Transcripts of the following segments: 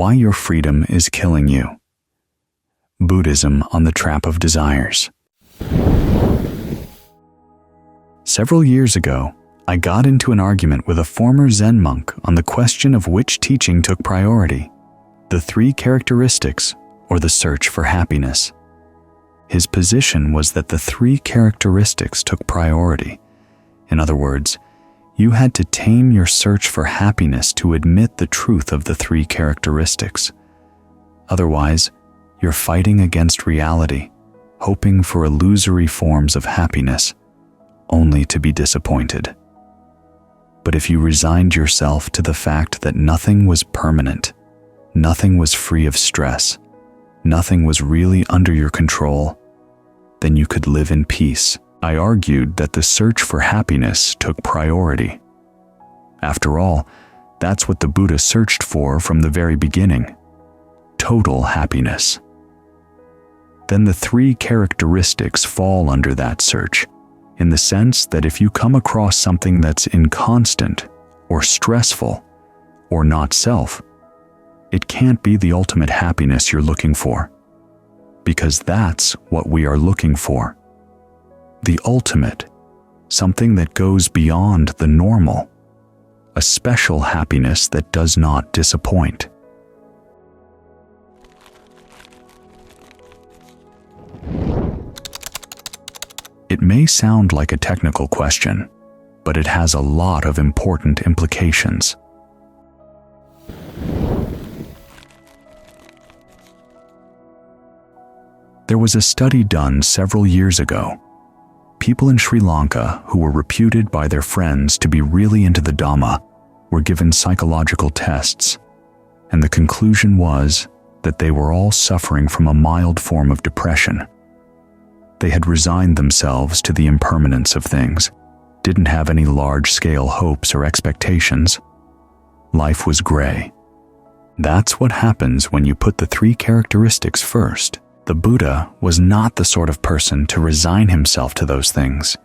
Why your freedom is killing you. Buddhism on the trap of desires. Several years ago, I got into an argument with a former Zen monk on the question of which teaching took priority, the 3 characteristics or the search for happiness. His position was that the 3 characteristics took priority. In other words, you had to tame your search for happiness to admit the truth of the 3 characteristics. Otherwise, you're fighting against reality, hoping for illusory forms of happiness, only to be disappointed. But if you resigned yourself to the fact that nothing was permanent, nothing was free of stress, nothing was really under your control, then you could live in peace. I argued that the search for happiness took priority. After all, that's what the Buddha searched for from the very beginning: total happiness. Then the 3 characteristics fall under that search, in the sense that if you come across something that's inconstant or stressful or not self, it can't be the ultimate happiness you're looking for, because that's what we are looking for. The ultimate, something that goes beyond the normal, a special happiness that does not disappoint. It may sound like a technical question, but it has a lot of important implications. There was a study done several years ago. People in Sri Lanka who were reputed by their friends to be really into the Dhamma were given psychological tests, and the conclusion was that they were all suffering from a mild form of depression. They had resigned themselves to the impermanence of things, didn't have any large-scale hopes or expectations. Life was gray. That's what happens when you put the 3 characteristics first. The Buddha was not the sort of person to resign himself to those things,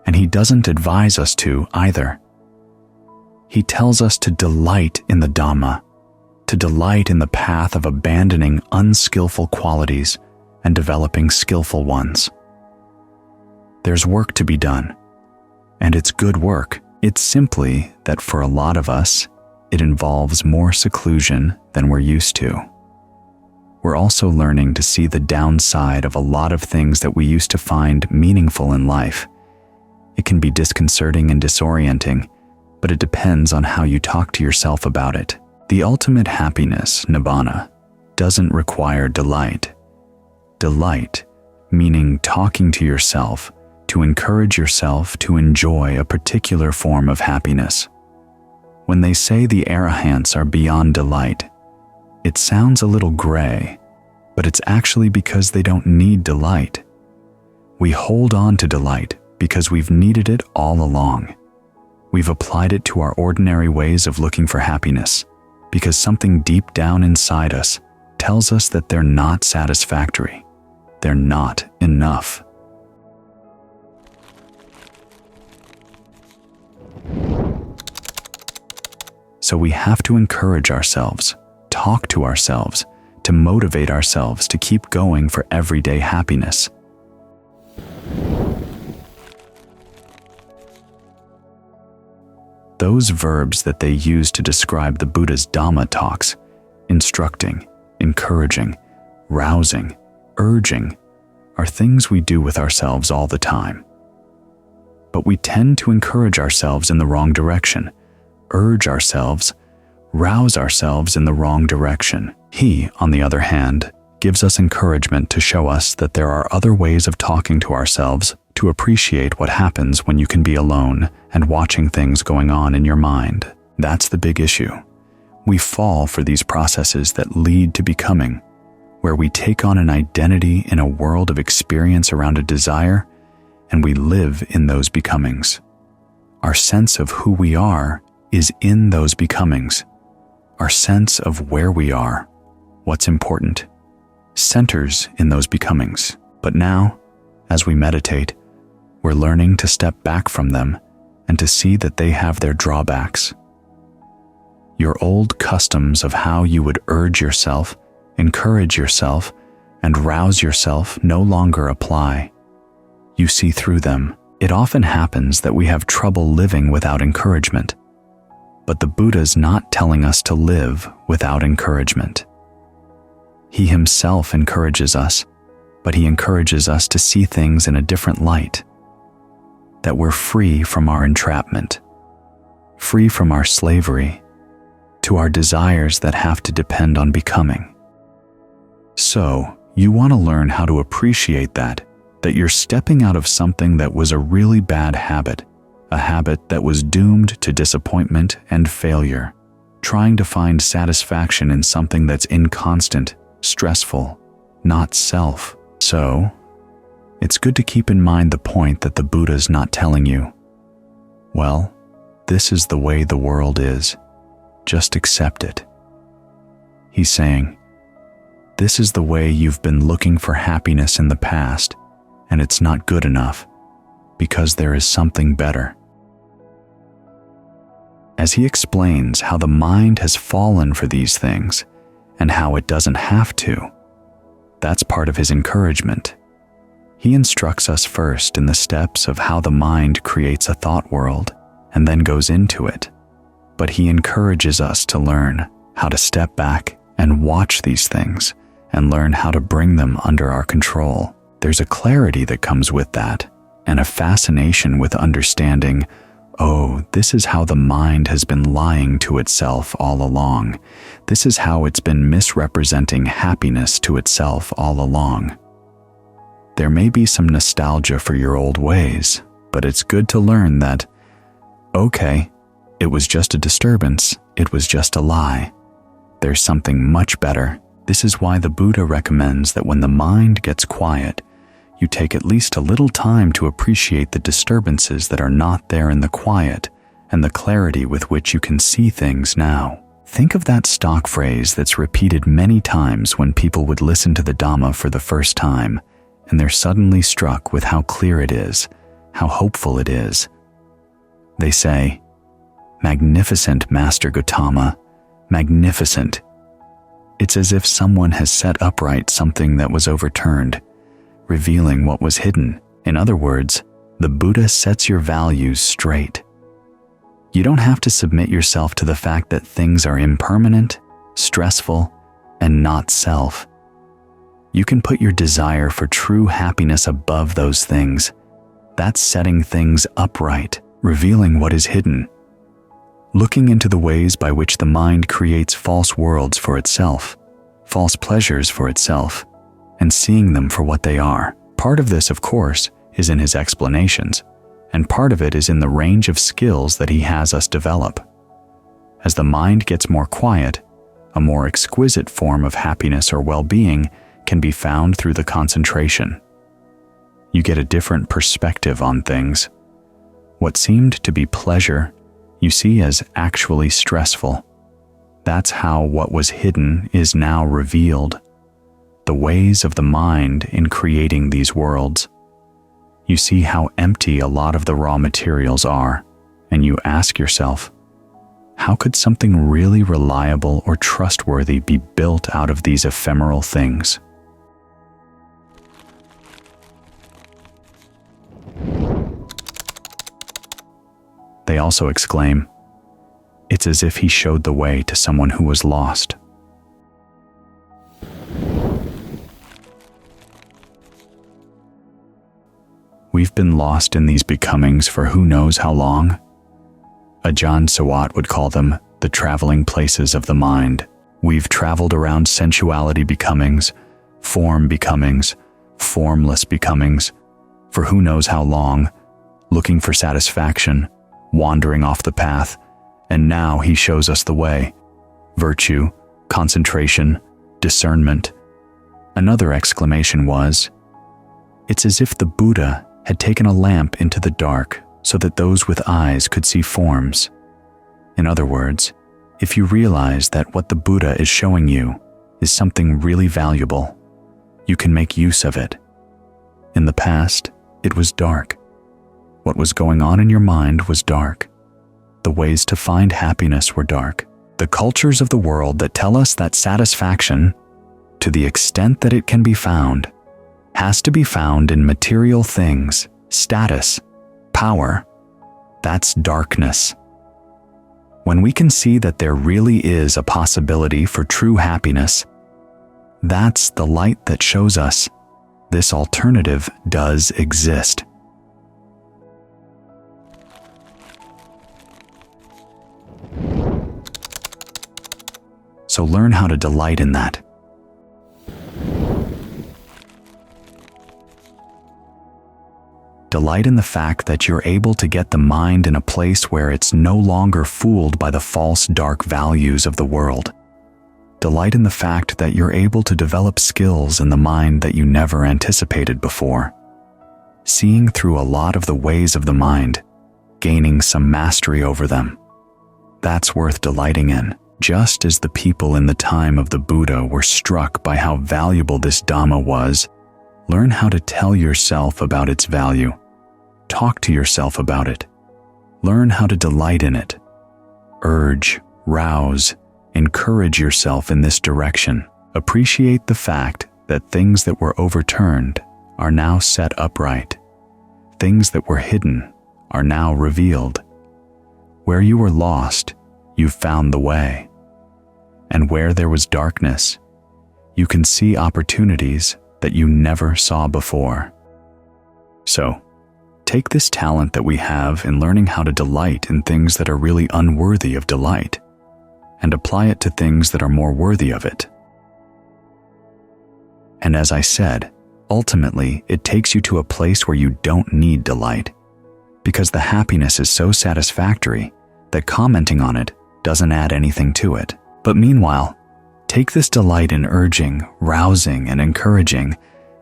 and he doesn't advise us to either. He tells us to delight in the Dhamma, to delight in the path of abandoning unskillful qualities and developing skillful ones. There's work to be done, and it's good work. It's simply that for a lot of us, it involves more seclusion than we're used to. We're also learning to see the downside of a lot of things that we used to find meaningful in life. It can be disconcerting and disorienting, but it depends on how you talk to yourself about it. The ultimate happiness, nibbana, doesn't require delight. Delight, meaning talking to yourself to encourage yourself to enjoy a particular form of happiness. When they say the arahants are beyond delight, it sounds a little gray, but it's actually because they don't need delight. We hold on to delight because we've needed it all along. We've applied it to our ordinary ways of looking for happiness because something deep down inside us tells us that they're not satisfactory. They're not enough. So we have to encourage ourselves, talk to ourselves, to motivate ourselves to keep going for everyday happiness. Those verbs that they use to describe the Buddha's Dhamma talks, instructing, encouraging, rousing, urging, are things we do with ourselves all the time. But we tend to encourage ourselves in the wrong direction, urge ourselves, rouse ourselves in the wrong direction. He, on the other hand, gives us encouragement to show us that there are other ways of talking to ourselves to appreciate what happens when you can be alone and watching things going on in your mind. That's the big issue. We fall for these processes that lead to becoming, where we take on an identity in a world of experience around a desire, and we live in those becomings. Our sense of who we are is in those becomings. Our sense of where we are, what's important, centers in those becomings. But now, as we meditate, we're learning to step back from them and to see that they have their drawbacks. Your old customs of how you would urge yourself, encourage yourself, and rouse yourself no longer apply. You see through them. It often happens that we have trouble living without encouragement. But the Buddha's not telling us to live without encouragement. He himself encourages us, but he encourages us to see things in a different light. That we're free from our entrapment, free from our slavery, to our desires that have to depend on becoming. So, you want to learn how to appreciate that you're stepping out of something that was a really bad habit, a habit that was doomed to disappointment and failure, trying to find satisfaction in something that's inconstant, stressful, not self. So, it's good to keep in mind the point that the Buddha's not telling you, well, this is the way the world is. Just accept it. He's saying, this is the way you've been looking for happiness in the past, and it's not good enough, because there is something better. As he explains how the mind has fallen for these things, and how it doesn't have to, that's part of his encouragement. He instructs us first in the steps of how the mind creates a thought world, and then goes into it. But he encourages us to learn how to step back and watch these things, and learn how to bring them under our control. There's a clarity that comes with that, and a fascination with understanding, oh, this is how the mind has been lying to itself all along. This is how it's been misrepresenting happiness to itself all along. There may be some nostalgia for your old ways, but it's good to learn that, okay, it was just a disturbance, it was just a lie. There's something much better. This is why the Buddha recommends that when the mind gets quiet, you take at least a little time to appreciate the disturbances that are not there in the quiet and the clarity with which you can see things now. Think of that stock phrase that's repeated many times when people would listen to the Dhamma for the first time, and they're suddenly struck with how clear it is, how hopeful it is. They say, "Magnificent, Master Gautama, magnificent." It's as if someone has set upright something that was overturned, revealing what was hidden. In other words, the Buddha sets your values straight. You don't have to submit yourself to the fact that things are impermanent, stressful, and not self. You can put your desire for true happiness above those things. That's setting things upright, revealing what is hidden. Looking into the ways by which the mind creates false worlds for itself, false pleasures for itself, and seeing them for what they are. Part of this, of course, is in his explanations, and part of it is in the range of skills that he has us develop. As the mind gets more quiet, a more exquisite form of happiness or well-being can be found through the concentration. You get a different perspective on things. What seemed to be pleasure, you see as actually stressful. That's how what was hidden is now revealed. The ways of the mind in creating these worlds. You see how empty a lot of the raw materials are, and you ask yourself, how could something really reliable or trustworthy be built out of these ephemeral things? They also exclaim, it's as if he showed the way to someone who was lost. We've been lost in these becomings for who knows how long. Ajahn Sawat would call them the traveling places of the mind. We've traveled around sensuality becomings, form becomings, formless becomings, for who knows how long, looking for satisfaction, wandering off the path, and now he shows us the way. Virtue, concentration, discernment. Another exclamation was, it's as if the Buddha had taken a lamp into the dark so that those with eyes could see forms. In other words, if you realize that what the Buddha is showing you is something really valuable, you can make use of it. In the past, it was dark. What was going on in your mind was dark. The ways to find happiness were dark. The cultures of the world that tell us that satisfaction, to the extent that it can be found, has to be found in material things, status, power, that's darkness. When we can see that there really is a possibility for true happiness, that's the light that shows us this alternative does exist. So learn how to delight in that. Delight in the fact that you're able to get the mind in a place where it's no longer fooled by the false dark values of the world. Delight in the fact that you're able to develop skills in the mind that you never anticipated before. Seeing through a lot of the ways of the mind, gaining some mastery over them. That's worth delighting in. Just as the people in the time of the Buddha were struck by how valuable this Dhamma was, learn how to tell yourself about its value. Talk to yourself about it. Learn how to delight in it. Urge, rouse, encourage yourself in this direction. Appreciate the fact that things that were overturned are now set upright. Things that were hidden are now revealed. Where you were lost, you've found the way. And where there was darkness, you can see opportunities that you never saw before. So, take this talent that we have in learning how to delight in things that are really unworthy of delight, and apply it to things that are more worthy of it. And as I said, ultimately, it takes you to a place where you don't need delight, because the happiness is so satisfactory that commenting on it doesn't add anything to it. But meanwhile, take this delight in urging, rousing, and encouraging,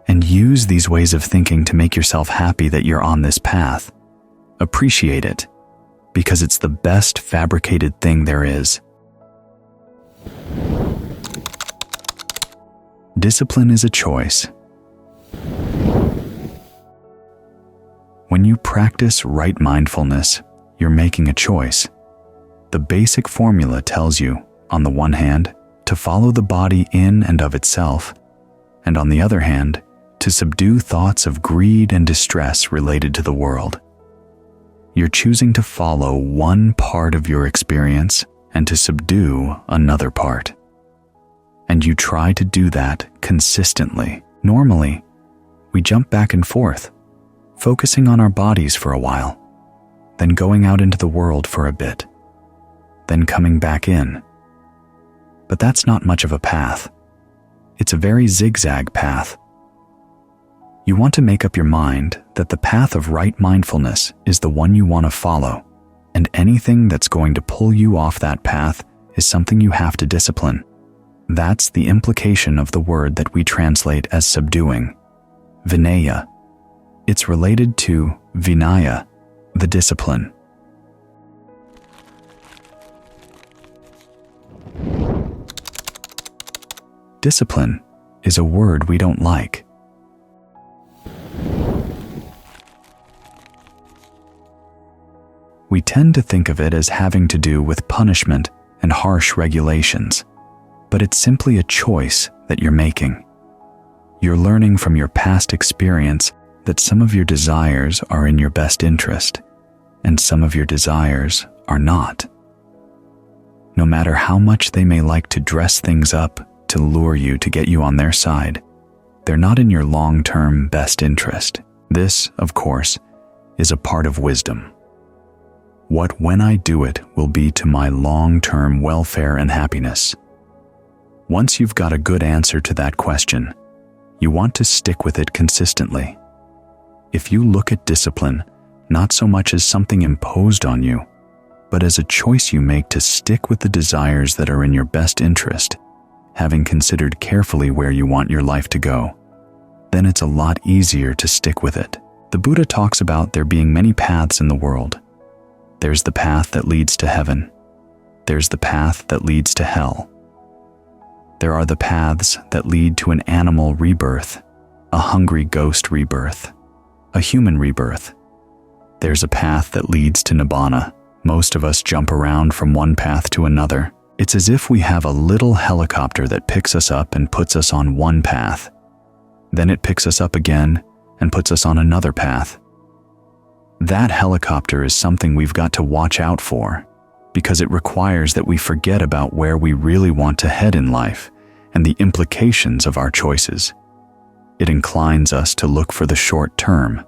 and use these ways of thinking to make yourself happy that you're on this path. Appreciate it, because it's the best fabricated thing there is. Discipline is a choice. When you practice right mindfulness, you're making a choice. The basic formula tells you, on the one hand, to follow the body in and of itself, and on the other hand, to subdue thoughts of greed and distress related to the world. You're choosing to follow one part of your experience and to subdue another part. And you try to do that consistently. Normally, we jump back and forth, focusing on our bodies for a while, then going out into the world for a bit, then coming back in. But that's not much of a path. It's a very zigzag path. You want to make up your mind that the path of right mindfulness is the one you want to follow, and anything that's going to pull you off that path is something you have to discipline. That's the implication of the word that we translate as subduing, vinaya. It's related to vinaya, the discipline. Discipline is a word we don't like. We tend to think of it as having to do with punishment and harsh regulations, but it's simply a choice that you're making. You're learning from your past experience that some of your desires are in your best interest, and some of your desires are not. No matter how much they may like to dress things up to lure you to get you on their side, they're not in your long-term best interest. This, of course, is a part of wisdom. What when I do it will be to my long-term welfare and happiness? Once you've got a good answer to that question, you want to stick with it consistently. If you look at discipline not so much as something imposed on you, but as a choice you make to stick with the desires that are in your best interest, having considered carefully where you want your life to go, then it's a lot easier to stick with it. The Buddha talks about there being many paths in the world. There's the path that leads to heaven. There's the path that leads to hell. There are the paths that lead to an animal rebirth, a hungry ghost rebirth, a human rebirth. There's a path that leads to nibbana. Most of us jump around from one path to another, It's as if we have a little helicopter that picks us up and puts us on one path. Then it picks us up again and puts us on another path. That helicopter is something we've got to watch out for, because it requires that we forget about where we really want to head in life and the implications of our choices. It inclines us to look for the short term.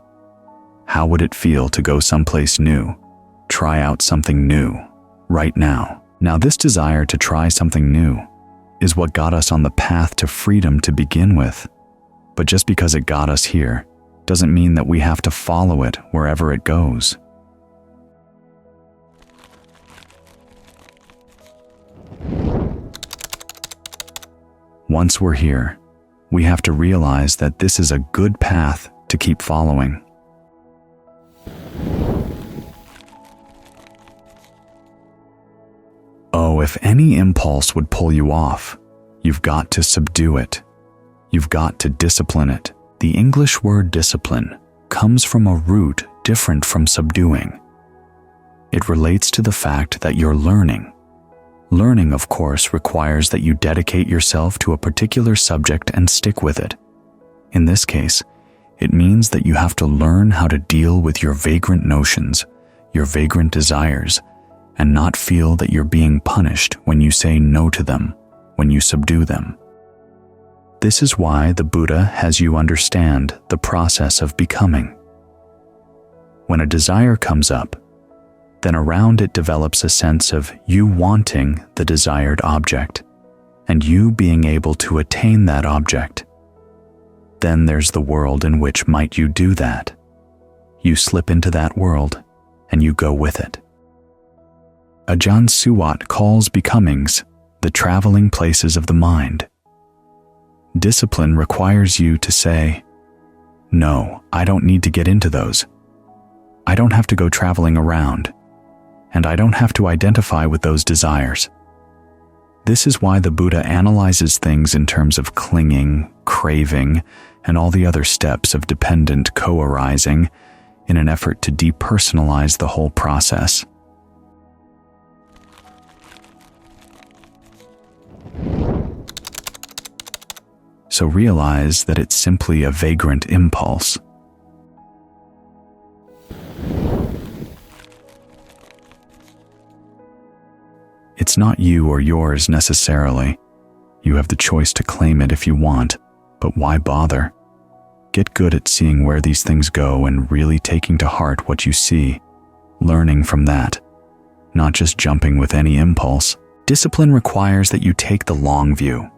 How would it feel to go someplace new, try out something new, right now? Now, this desire to try something new is what got us on the path to freedom to begin with. But just because it got us here doesn't mean that we have to follow it wherever it goes. Once we're here, we have to realize that this is a good path to keep following. Oh, if any impulse would pull you off, you've got to subdue it. You've got to discipline it. The English word discipline comes from a root different from subduing. It relates to the fact that you're learning. Learning, of course, requires that you dedicate yourself to a particular subject and stick with it. In this case, it means that you have to learn how to deal with your vagrant notions, your vagrant desires, and not feel that you're being punished when you say no to them, when you subdue them. This is why the Buddha has you understand the process of becoming. When a desire comes up, then around it develops a sense of you wanting the desired object, and you being able to attain that object. Then there's the world in which might you do that. You slip into that world, and you go with it. Ajahn Suwat calls becomings the traveling places of the mind. Discipline requires you to say, no, I don't need to get into those. I don't have to go traveling around, and I don't have to identify with those desires. This is why the Buddha analyzes things in terms of clinging, craving, and all the other steps of dependent co-arising in an effort to depersonalize the whole process. So realize that it's simply a vagrant impulse. It's not you or yours necessarily. You have the choice to claim it if you want, but why bother? Get good at seeing where these things go and really taking to heart what you see, learning from that, not just jumping with any impulse. Discipline requires that you take the long view.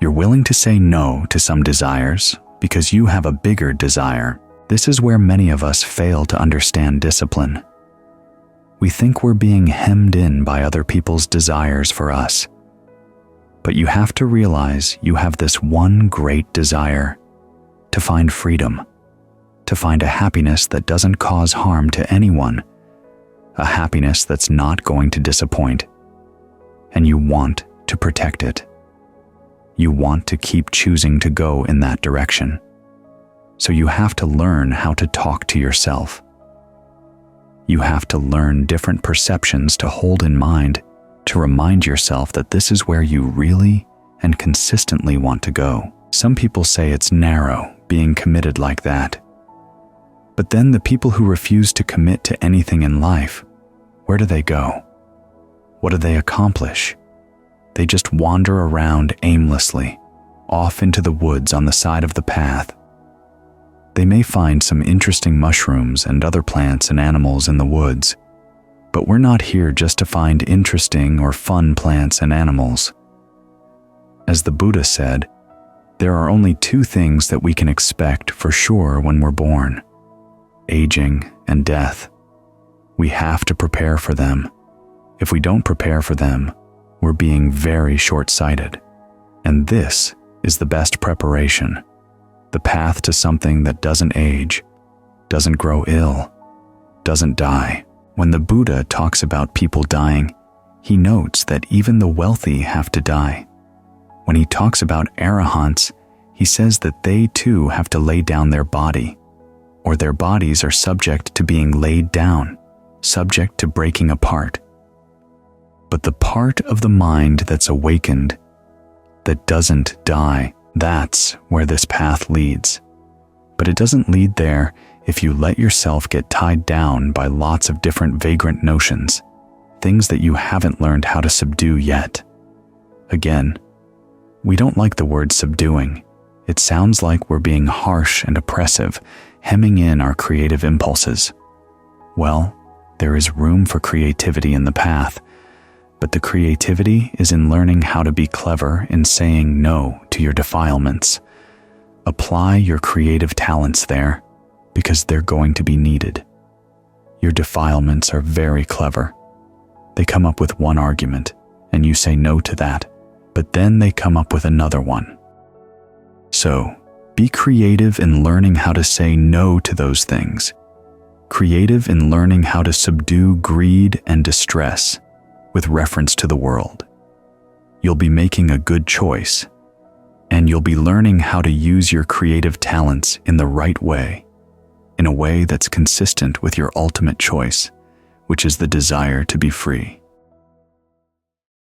You're willing to say no to some desires because you have a bigger desire. This is where many of us fail to understand discipline. We think we're being hemmed in by other people's desires for us. But you have to realize you have this one great desire: to find freedom, to find a happiness that doesn't cause harm to anyone, a happiness that's not going to disappoint. And you want to protect it. You want to keep choosing to go in that direction. So you have to learn how to talk to yourself. You have to learn different perceptions to hold in mind to remind yourself that this is where you really and consistently want to go. Some people say it's narrow, being committed like that. But then the people who refuse to commit to anything in life, where do they go? What do they accomplish? They just wander around aimlessly, off into the woods on the side of the path. They may find some interesting mushrooms and other plants and animals in the woods, but we're not here just to find interesting or fun plants and animals. As the Buddha said, there are only two things that we can expect for sure when we're born: aging and death. We have to prepare for them. If we don't prepare for them, we're being very short-sighted. And this is the best preparation, the path to something that doesn't age, doesn't grow ill, doesn't die. When the Buddha talks about people dying, he notes that even the wealthy have to die. When he talks about arahants, he says that they too have to lay down their body, or their bodies are subject to being laid down, subject to breaking apart. But the part of the mind that's awakened, that doesn't die, that's where this path leads. But it doesn't lead there if you let yourself get tied down by lots of different vagrant notions, things that you haven't learned how to subdue yet. Again, we don't like the word subduing. It sounds like we're being harsh and oppressive, hemming in our creative impulses. Well, there is room for creativity in the path, but the creativity is in learning how to be clever in saying no to your defilements. Apply your creative talents there, because they're going to be needed. Your defilements are very clever. They come up with one argument, and you say no to that, but then they come up with another one. So, be creative in learning how to say no to those things. Creative in learning how to subdue greed and distress with reference to the world. You'll be making a good choice, and you'll be learning how to use your creative talents in the right way, in a way that's consistent with your ultimate choice, which is the desire to be free.